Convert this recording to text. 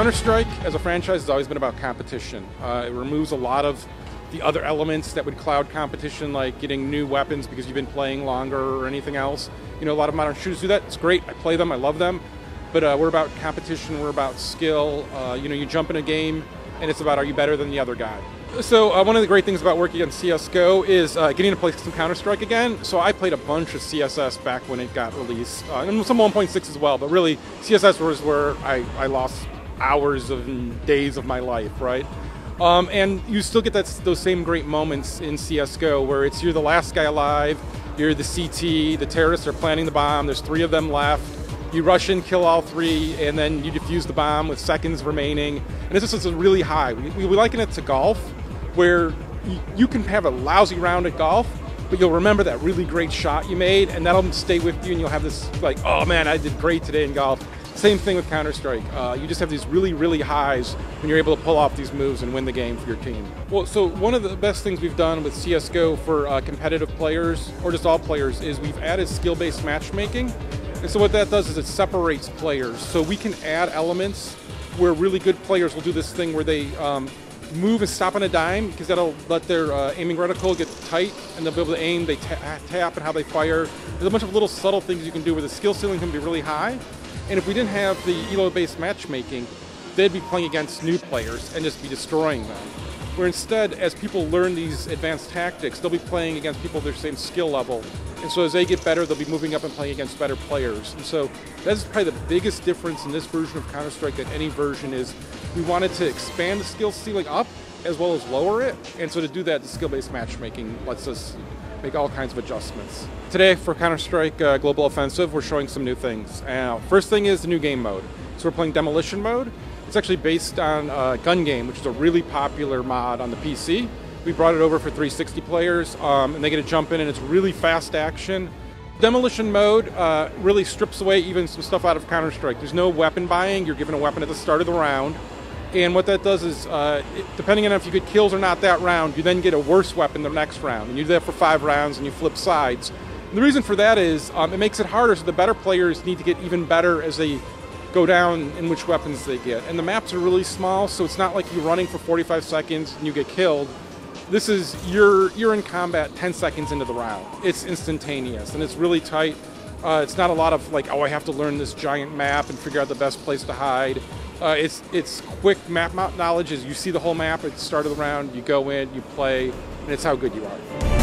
Counter-Strike as a franchise has always been about competition. It removes a lot of the other elements that would cloud competition, like getting new weapons because you've been playing longer or anything else. You know, a lot of modern shooters do that. It's great. I play them. I love them. But we're about competition. We're about skill. You know, you jump in a game, and it's about, are you better than the other guy? So one of the great things about working on CSGO is getting to play some Counter-Strike again. So I played a bunch of CSS back when it got released, and some 1.6 as well. But really, CSS was where I lost hours and days of my life, right? And you still get those same great moments in CSGO where you're the last guy alive, you're the CT, the terrorists are planting the bomb, there's 3 of them left, you rush in, kill all 3, and then you defuse the bomb with seconds remaining. And this is really high. We liken it to golf, where you can have a lousy round at golf, but you'll remember that really great shot you made, and that'll stay with you, and you'll have this like, oh man, I did great today in golf. Same thing with Counter-Strike. You just have these really highs when you're able to pull off these moves and win the game for your team. Well, so one of the best things we've done with CSGO for competitive players, or just all players, is we've added skill-based matchmaking. And so what that does is it separates players. So we can add elements where really good players will do this thing where they move and stop on a dime, because that'll let their aiming reticle get tight, and they'll be able to aim, they tap and how they fire. There's a bunch of little subtle things you can do where the skill ceiling can be really high. And if we didn't have the elo-based matchmaking, they'd be playing against new players and just be destroying them. Where instead, as people learn these advanced tactics, they'll be playing against people of their same skill level. And so as they get better, they'll be moving up and playing against better players. And so that's probably the biggest difference in this version of Counter-Strike than any version is we wanted to expand the skill ceiling up as well as lower it. And so to do that, the skill-based matchmaking lets us make all kinds of adjustments. Today for Counter-Strike Global Offensive, we're showing some new things. First thing is the new game mode. So we're playing Demolition Mode. It's actually based on Gun Game, which is a really popular mod on the PC. We brought it over for 360 players, and they get to jump in, and it's really fast action. Demolition Mode really strips away even some stuff out of Counter-Strike. There's no weapon buying. You're given a weapon at the start of the round. And what that does is, depending on if you get kills or not that round, you then get a worse weapon the next round. And you do that for 5 rounds, and you flip sides. And the reason for that is it makes it harder, so the better players need to get even better as they go down in which weapons they get. And the maps are really small, so it's not like you're running for 45 seconds and you get killed. This is, you're in combat 10 seconds into the round. It's instantaneous, and it's really tight. It's not a lot of like, oh, I have to learn this giant map and figure out the best place to hide. It's quick map knowledge. As you see the whole map at the start of the round, you go in, you play, and it's how good you are.